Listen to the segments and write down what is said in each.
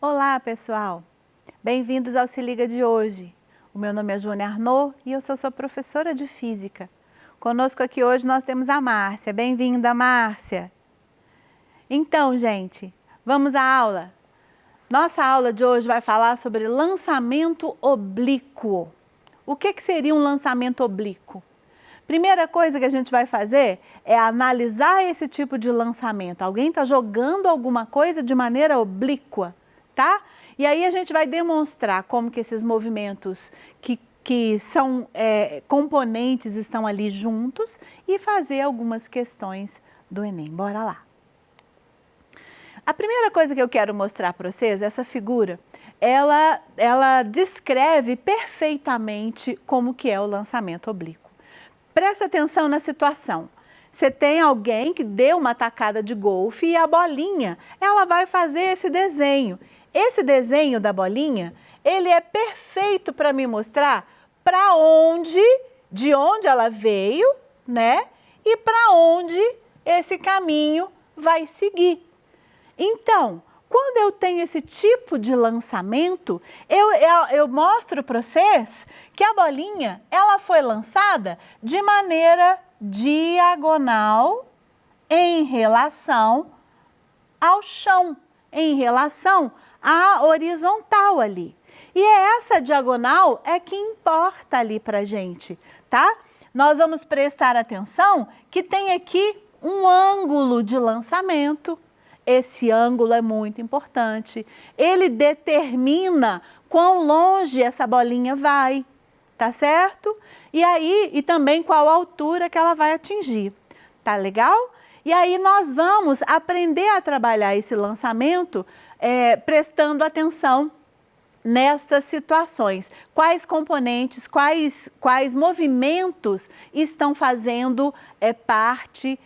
Olá, pessoal! Bem-vindos ao Se Liga de hoje. O meu nome é Júnia Arnaud e eu sou sua professora de Física. Conosco aqui hoje nós temos a Márcia. Bem-vinda, Márcia! Então, gente, vamos à aula. Nossa aula de hoje vai falar sobre lançamento oblíquo. O que seria um lançamento oblíquo? Primeira coisa que a gente vai fazer é analisar esse tipo de lançamento. Alguém está jogando alguma coisa de maneira oblíqua, tá? E aí a gente vai demonstrar como que esses movimentos que são componentes estão ali juntos e fazer algumas questões do Enem. Bora lá! A primeira coisa que eu quero mostrar para vocês, essa figura, ela descreve perfeitamente como que é o lançamento oblíquo. Preste atenção na situação. Você tem alguém que deu uma tacada de golfe e a bolinha, ela vai fazer esse desenho. Esse desenho da bolinha, ele é perfeito para me mostrar para onde, de onde ela veio, né? E para onde esse caminho vai seguir. Então, quando eu tenho esse tipo de lançamento, eu mostro para vocês que a bolinha, ela foi lançada de maneira diagonal em relação ao chão, em relação à horizontal ali. E é essa diagonal que importa ali para a gente, tá? Nós vamos prestar atenção que tem aqui um ângulo de lançamento. Esse ângulo é muito importante. Ele determina quão longe essa bolinha vai, tá certo? E também qual altura que ela vai atingir. Tá legal? E aí nós vamos aprender a trabalhar esse lançamento prestando atenção nestas situações. Quais componentes, quais movimentos estão fazendo parte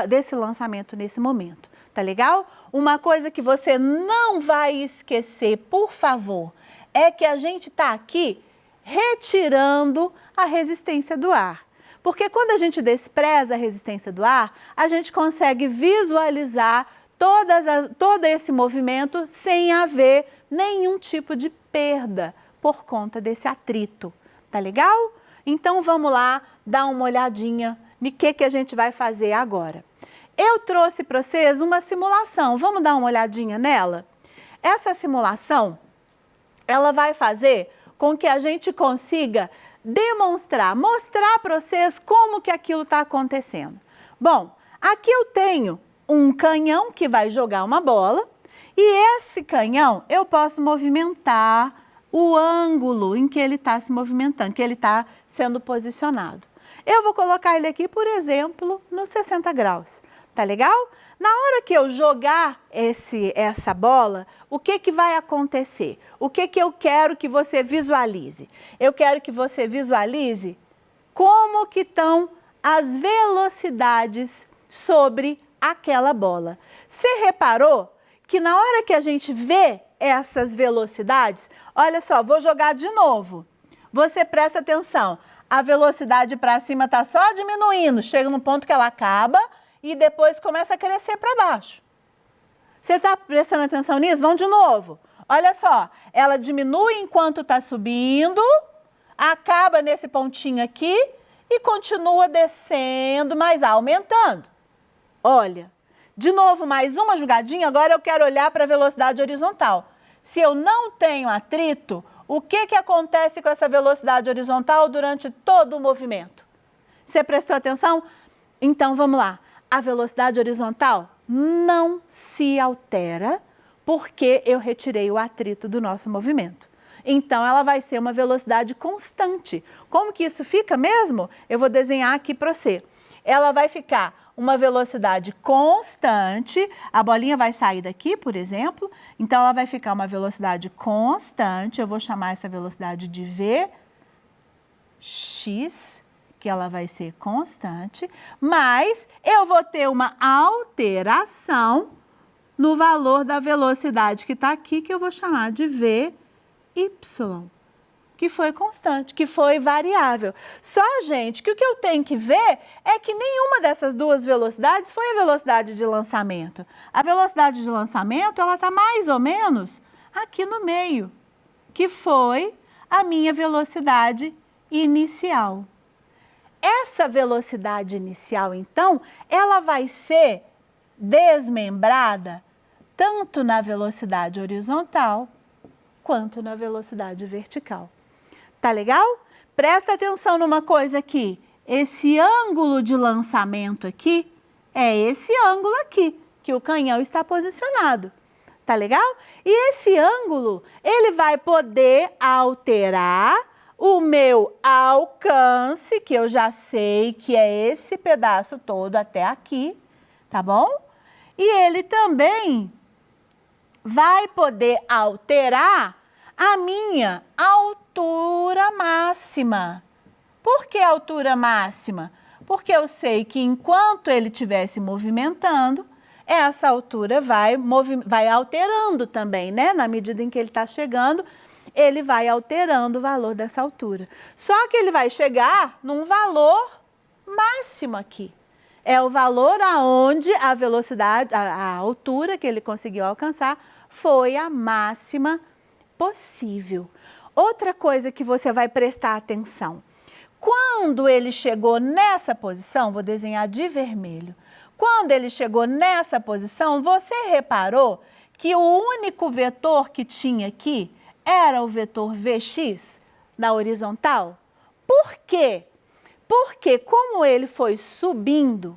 desse lançamento nesse momento, tá legal? Uma coisa que você não vai esquecer, por favor, é que a gente está aqui retirando a resistência do ar. Porque quando a gente despreza a resistência do ar, a gente consegue visualizar todo esse movimento sem haver nenhum tipo de perda por conta desse atrito, tá legal? Então vamos lá dar uma olhadinha no que a gente vai fazer agora. Eu trouxe para vocês uma simulação, vamos dar uma olhadinha nela? Essa simulação, ela vai fazer com que a gente consiga demonstrar, mostrar para vocês como que aquilo está acontecendo. Bom, aqui eu tenho um canhão que vai jogar uma bola e esse canhão eu posso movimentar o ângulo em que ele está se movimentando, que ele está sendo posicionado. Eu vou colocar ele aqui, por exemplo, nos 60 graus, tá legal? Na hora que eu jogar essa bola, o que vai acontecer? O que eu quero que você visualize? Eu quero que você visualize como que estão as velocidades sobre aquela bola. Você reparou que na hora que a gente vê essas velocidades, olha só, vou jogar de novo. Você presta atenção. A velocidade para cima está só diminuindo, chega num ponto que ela acaba e depois começa a crescer para baixo. Você está prestando atenção nisso? Vamos de novo. Olha só, ela diminui enquanto está subindo, acaba nesse pontinho aqui e continua descendo, mas aumentando. Olha, de novo mais uma jogadinha, agora eu quero olhar para a velocidade horizontal. Se eu não tenho atrito, o que acontece com essa velocidade horizontal durante todo o movimento? Você prestou atenção? Então, vamos lá. A velocidade horizontal não se altera porque eu retirei o atrito do nosso movimento. Então, ela vai ser uma velocidade constante. Como que isso fica mesmo? Eu vou desenhar aqui para você. Ela vai ficar uma velocidade constante, a bolinha vai sair daqui, por exemplo, então ela vai ficar uma velocidade constante, eu vou chamar essa velocidade de Vx, que ela vai ser constante, mas eu vou ter uma alteração no valor da velocidade que está aqui, que eu vou chamar de Vy, que foi constante, que foi variável. Só, gente, que o que eu tenho que ver é que nenhuma dessas duas velocidades foi a velocidade de lançamento. A velocidade de lançamento, ela está mais ou menos aqui no meio, que foi a minha velocidade inicial. Essa velocidade inicial, então, ela vai ser desmembrada tanto na velocidade horizontal quanto na velocidade vertical. Tá legal? Presta atenção numa coisa aqui. Esse ângulo de lançamento aqui é esse ângulo aqui, que o canhão está posicionado. Tá legal? E esse ângulo, ele vai poder alterar o meu alcance, que eu já sei que é esse pedaço todo até aqui, tá bom? E ele também vai poder alterar a minha altura máxima. Por que altura máxima? Porque eu sei que enquanto ele estiver se movimentando, essa altura vai alterando também, né? Na medida em que ele está chegando, ele vai alterando o valor dessa altura. Só que ele vai chegar num valor máximo aqui. É o valor aonde a velocidade, a altura que ele conseguiu alcançar foi a máxima possível. Outra coisa que você vai prestar atenção. Quando ele chegou nessa posição, vou desenhar de vermelho. Quando ele chegou nessa posição, você reparou que o único vetor que tinha aqui era o vetor Vx na horizontal? Por quê? Porque como ele foi subindo,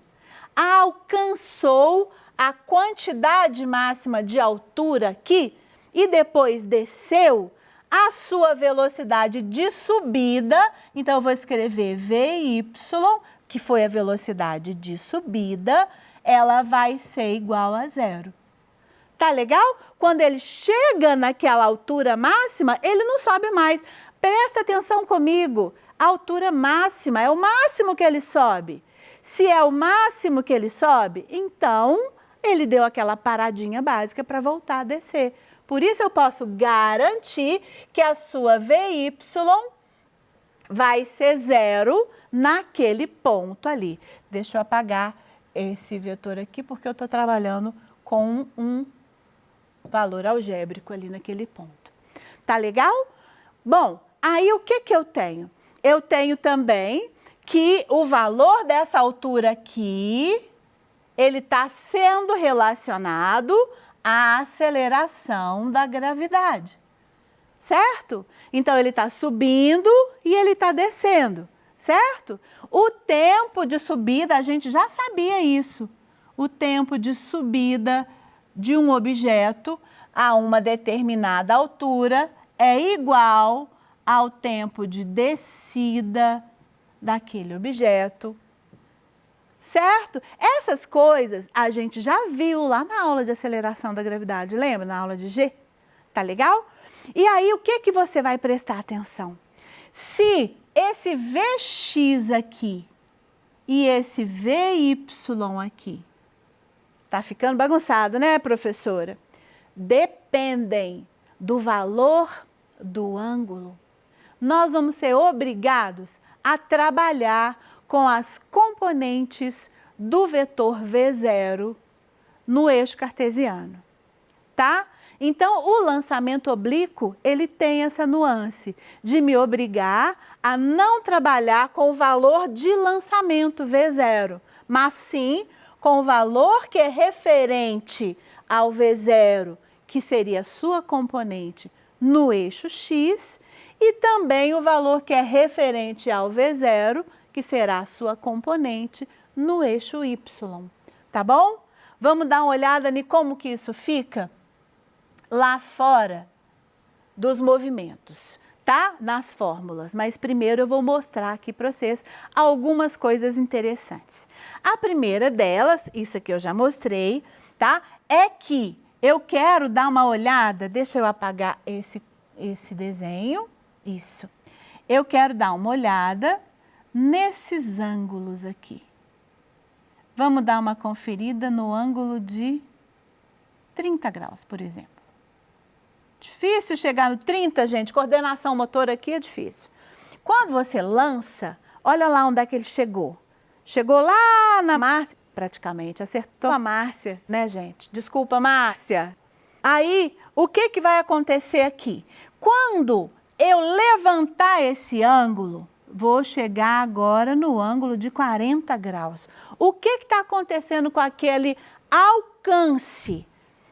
alcançou a quantidade máxima de altura aqui e depois desceu, a sua velocidade de subida, então eu vou escrever Vy, que foi a velocidade de subida, ela vai ser igual a zero. Tá legal? Quando ele chega naquela altura máxima, ele não sobe mais. Presta atenção comigo. A altura máxima é o máximo que ele sobe. Se é o máximo que ele sobe, então ele deu aquela paradinha básica para voltar a descer. Por isso eu posso garantir que a sua Vy vai ser zero naquele ponto ali. Deixa eu apagar esse vetor aqui porque eu estou trabalhando com um valor algébrico ali naquele ponto. Tá legal? Bom, aí o que eu tenho? Eu tenho também que o valor dessa altura aqui, ele está sendo relacionado à aceleração da gravidade, certo? Então, ele está subindo e ele está descendo, certo? O tempo de subida, a gente já sabia isso. O tempo de subida de um objeto a uma determinada altura é igual ao tempo de descida daquele objeto, certo? Essas coisas a gente já viu lá na aula de aceleração da gravidade, lembra? Na aula de G, tá legal? E aí o que você vai prestar atenção? Se esse Vx aqui e esse Vy aqui, tá ficando bagunçado, né, professora? Dependem do valor do ângulo. Nós vamos ser obrigados a trabalhar com as componentes do vetor V0 no eixo cartesiano, tá? Então, o lançamento oblíquo, ele tem essa nuance de me obrigar a não trabalhar com o valor de lançamento V0, mas sim com o valor que é referente ao V0, que seria a sua componente no eixo X, e também o valor que é referente ao V0, que será a sua componente no eixo Y, tá bom? Vamos dar uma olhada em como que isso fica lá fora dos movimentos, tá? Nas fórmulas, mas primeiro eu vou mostrar aqui para vocês algumas coisas interessantes. A primeira delas, isso aqui eu já mostrei, tá? É que eu quero dar uma olhada, deixa eu apagar esse desenho, isso. Eu quero dar uma olhada nesses ângulos aqui. Vamos dar uma conferida no ângulo de 30 graus, por exemplo. Difícil chegar no 30, gente. Coordenação motora aqui é difícil. Quando você lança, olha lá onde é que ele chegou. Chegou lá na Márcia, praticamente, acertou a Márcia, né, gente? Desculpa, Márcia. Aí, o que que vai acontecer aqui? Quando eu levantar esse ângulo, vou chegar agora no ângulo de 40 graus. O que está acontecendo com aquele alcance?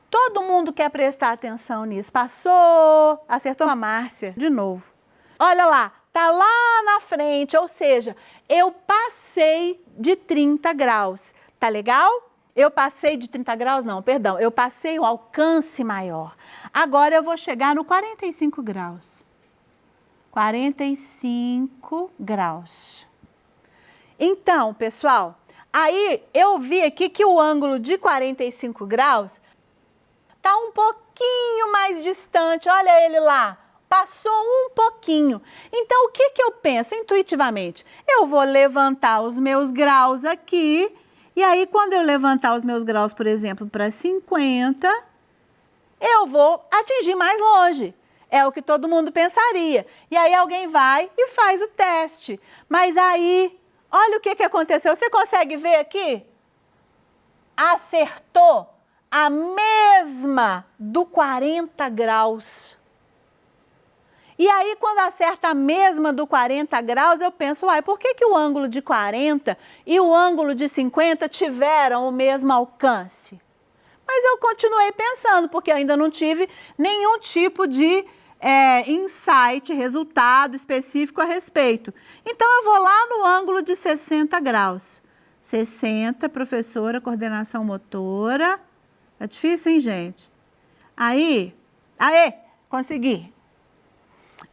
Todo mundo quer prestar atenção nisso. Passou, acertou a Márcia de novo. Olha lá, tá lá na frente, ou seja, eu passei de 30 graus. Tá legal? Eu passei de 30 graus? Não, perdão, eu passei um alcance maior. Agora eu vou chegar no 45 graus. 45 graus. Então, pessoal, aí eu vi aqui que o ângulo de 45 graus está um pouquinho mais distante, olha ele lá, passou um pouquinho. Então, o que que eu penso intuitivamente? Eu vou levantar os meus graus aqui, e aí quando eu levantar os meus graus, por exemplo, para 50, eu vou atingir mais longe. É o que todo mundo pensaria. E aí alguém vai e faz o teste. Mas aí, olha o que que aconteceu. Você consegue ver aqui? Acertou a mesma do 40 graus. E aí, quando acerta a mesma do 40 graus, eu penso, uai, por que que o ângulo de 40 e o ângulo de 50 tiveram o mesmo alcance? Mas eu continuei pensando, porque ainda não tive nenhum tipo de insight, resultado específico a respeito. Então, eu vou lá no ângulo de 60 graus. 60, professora, coordenação motora. É difícil, hein, gente? Aí, consegui.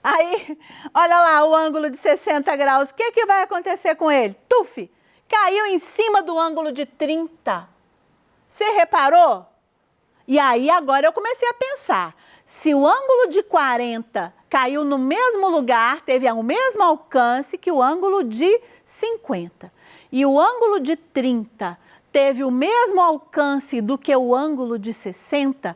Aí, olha lá o ângulo de 60 graus. O que que vai acontecer com ele? Tuf! Caiu em cima do ângulo de 30. Você reparou? E aí, agora eu comecei a pensar. Se o ângulo de 40 caiu no mesmo lugar, teve o mesmo alcance que o ângulo de 50. E o ângulo de 30 teve o mesmo alcance do que o ângulo de 60,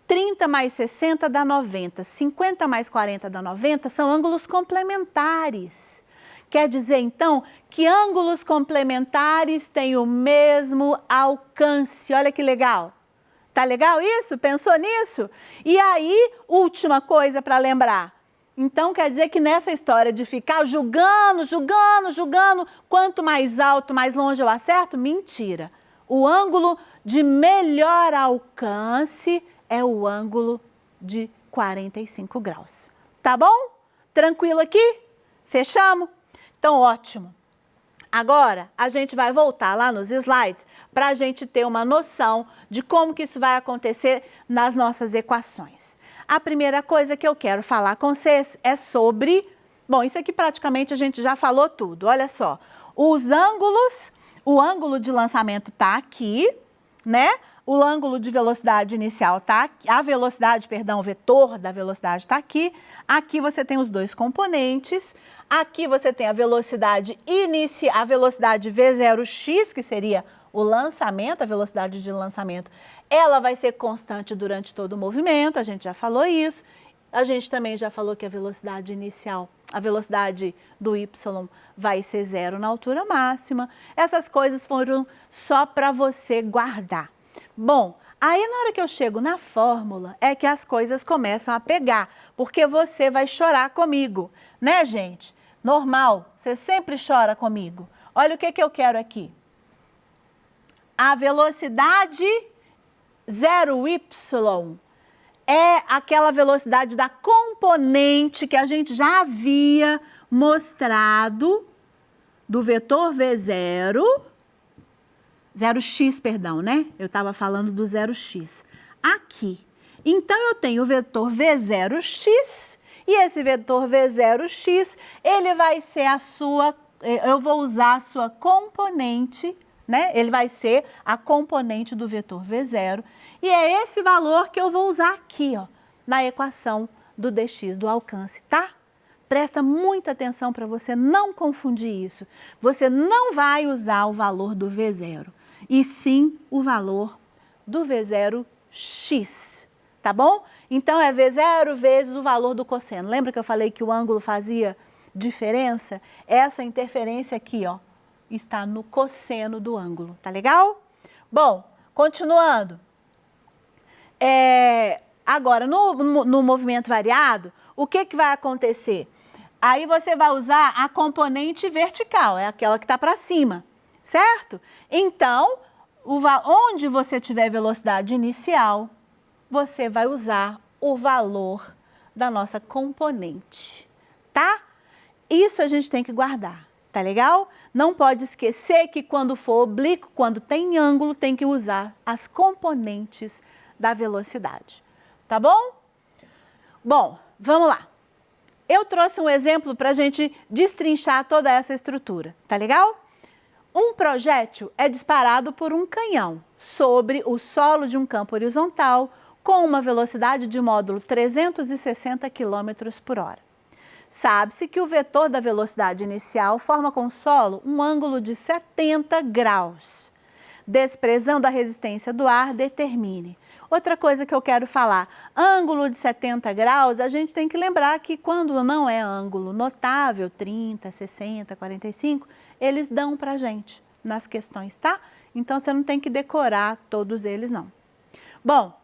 30 mais 60 dá 90, 50 mais 40 dá 90, são ângulos complementares. Quer dizer, então, que ângulos complementares têm o mesmo alcance. Olha que legal. Tá legal isso? Pensou nisso? E aí, última coisa para lembrar. Então, quer dizer que nessa história de ficar julgando, quanto mais alto, mais longe eu acerto? Mentira. O ângulo de melhor alcance é o ângulo de 45 graus. Tá bom? Tranquilo aqui? Fechamos? Então, ótimo. Agora, a gente vai voltar lá nos slides para a gente ter uma noção de como que isso vai acontecer nas nossas equações. A primeira coisa que eu quero falar com vocês é sobre... Bom, isso aqui praticamente a gente já falou tudo. Olha só, os ângulos, o ângulo de lançamento está aqui, né? O ângulo de velocidade inicial está aqui, a velocidade, perdão, o vetor da velocidade está aqui. Aqui você tem os dois componentes. Aqui você tem a velocidade inicial, a velocidade V0x, que seria o lançamento, a velocidade de lançamento. Ela vai ser constante durante todo o movimento, a gente já falou isso. A gente também já falou que a velocidade inicial, a velocidade do y vai ser 0 na altura máxima. Essas coisas foram só para você guardar. Bom, aí na hora que eu chego na fórmula é que as coisas começam a pegar, porque você vai chorar comigo, né, gente? Normal, você sempre chora comigo. Olha o que eu quero aqui. A velocidade 0y é aquela velocidade da componente que a gente já havia mostrado do vetor V0, 0x, perdão, né? Eu estava falando do 0x. Aqui. Então, eu tenho o vetor V0x e esse vetor V0x, ele vai ser a sua, eu vou usar a sua componente, né? Ele vai ser a componente do vetor V0 e é esse valor que eu vou usar aqui, ó, na equação do dx, do alcance, tá? Presta muita atenção para você não confundir isso. Você não vai usar o valor do V0, e sim o valor do V0x, tá bom? Então, é V0 vezes o valor do cosseno. Lembra que eu falei que o ângulo fazia diferença? Essa interferência aqui, ó, está no cosseno do ângulo, tá legal? Bom, continuando. Agora, no movimento variado, o que vai acontecer? Aí você vai usar a componente vertical, é aquela que está para cima, certo? Então, onde você tiver velocidade inicial, você vai usar o valor da nossa componente, tá? Isso a gente tem que guardar, tá legal? Não pode esquecer que quando for oblíquo, quando tem ângulo, tem que usar as componentes da velocidade, tá bom? Bom, vamos lá. Eu trouxe um exemplo para a gente destrinchar toda essa estrutura, tá legal? Um projétil é disparado por um canhão sobre o solo de um campo horizontal com uma velocidade de módulo 360 km por hora. Sabe-se que o vetor da velocidade inicial forma com o solo um ângulo de 70 graus. Desprezando a resistência do ar, determine. Outra coisa que eu quero falar, ângulo de 70 graus, a gente tem que lembrar que quando não é ângulo notável, 30, 60, 45, eles dão pra gente nas questões, tá? Então, você não tem que decorar todos eles, não. Bom,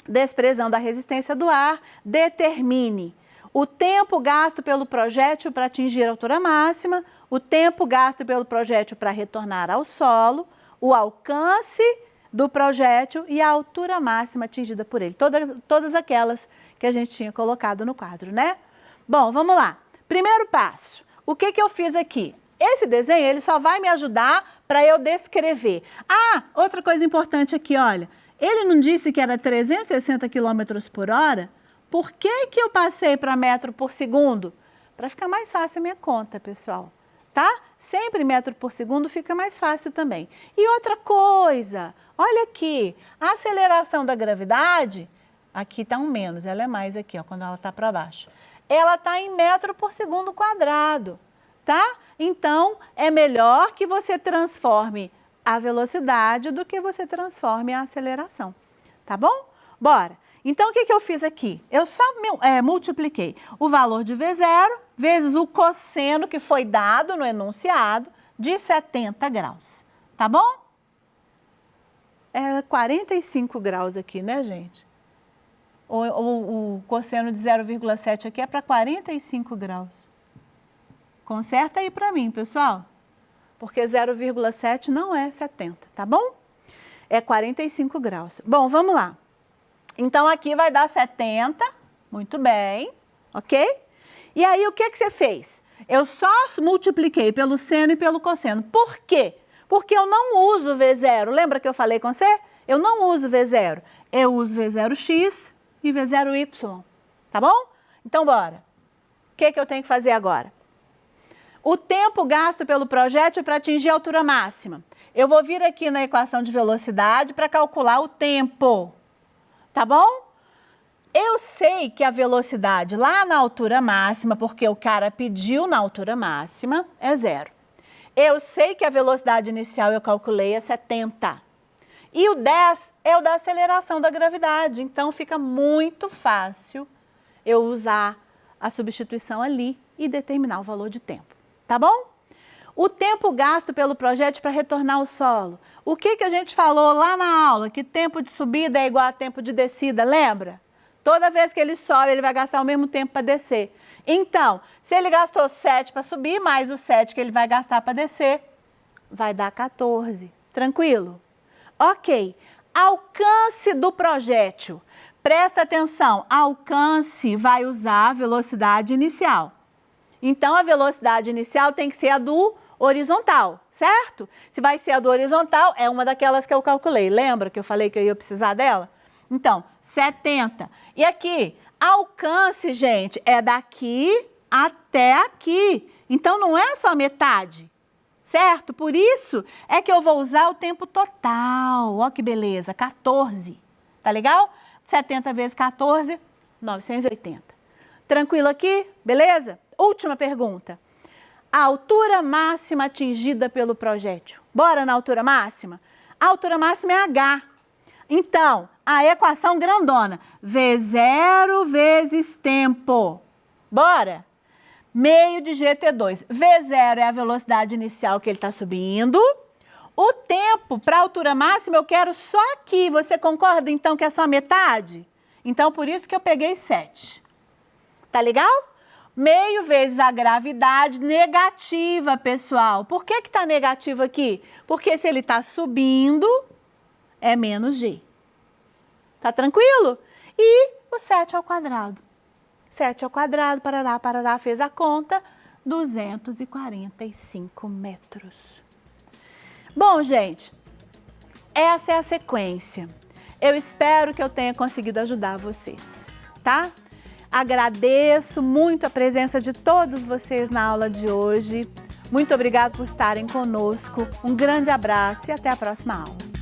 desprezando a resistência do ar, determine o tempo gasto pelo projétil para atingir a altura máxima, o tempo gasto pelo projétil para retornar ao solo, o alcance do projétil e a altura máxima atingida por ele. Todas aquelas que a gente tinha colocado no quadro, né? Bom, vamos lá. Primeiro passo. O que eu fiz aqui? Esse desenho, ele só vai me ajudar para eu descrever. Ah, outra coisa importante aqui, olha. Ele não disse que era 360 km por hora? Por que eu passei para metro por segundo? Para ficar mais fácil a minha conta, pessoal. Tá? Sempre metro por segundo fica mais fácil também. E outra coisa, olha aqui, a aceleração da gravidade, aqui está um menos, ela é mais aqui, ó, quando ela está para baixo. Ela está em metro por segundo quadrado, tá? Então, é melhor que você transforme a velocidade do que você transforme a aceleração, tá bom? Bora! Então, o que eu fiz aqui? Eu só multipliquei o valor de V0 vezes o cosseno que foi dado no enunciado de 70 graus, tá bom? Era 45 graus aqui, né, gente? O cosseno de 0,7 aqui é para 45 graus. Conserta aí para mim, pessoal, porque 0,7 não é 70, tá bom? É 45 graus. Bom, vamos lá. Então, aqui vai dar 70, muito bem, ok? E aí, o que você fez? Eu só multipliquei pelo seno e pelo cosseno. Por quê? Porque eu não uso V0. Lembra que eu falei com você? Eu não uso V0. Eu uso V0x e V0y, tá bom? Então, bora. O que eu tenho que fazer agora? O tempo gasto pelo projétil para atingir a altura máxima. Eu vou vir aqui na equação de velocidade para calcular o tempo. Tá bom? Eu sei que a velocidade lá na altura máxima, porque o cara pediu na altura máxima, é 0. Eu sei que a velocidade inicial eu calculei é 70. E o 10 é o da aceleração da gravidade. Então, fica muito fácil eu usar a substituição ali e determinar o valor de tempo. Tá bom? O tempo gasto pelo projétil para retornar ao solo. O que a gente falou lá na aula? Que tempo de subida é igual a tempo de descida, lembra? Toda vez que ele sobe, ele vai gastar o mesmo tempo para descer. Então, se ele gastou 7 para subir, mais o 7 que ele vai gastar para descer, vai dar 14. Tranquilo? Ok. Alcance do projétil. Presta atenção, alcance vai usar a velocidade inicial. Então, a velocidade inicial tem que ser a do horizontal, certo? Se vai ser a do horizontal, é uma daquelas que eu calculei. Lembra que eu falei que eu ia precisar dela? Então, 70. E aqui, alcance, gente, é daqui até aqui. Então, não é só metade, certo? Por isso é que eu vou usar o tempo total. Ó que beleza, 14. Tá legal? 70 vezes 14, 980. Tranquilo aqui? Beleza? Última pergunta. A altura máxima atingida pelo projétil. Bora na altura máxima? A altura máxima é H. Então, a equação grandona. V0 vezes tempo. Bora? Meio de GT2. V0 é a velocidade inicial que ele está subindo. O tempo para a altura máxima eu quero só aqui. Você concorda então que é só metade? Então por isso que eu peguei 7. Tá legal? Meio vezes a gravidade negativa, pessoal. Por que está negativo aqui? Porque se ele está subindo, é menos g. Tá tranquilo? E o 7 ao quadrado. 7 ao quadrado, parará, parará, fez a conta, 245 metros. Bom, gente, essa é a sequência. Eu espero que eu tenha conseguido ajudar vocês, tá? Agradeço muito a presença de todos vocês na aula de hoje. Muito obrigada por estarem conosco. Um grande abraço e até a próxima aula.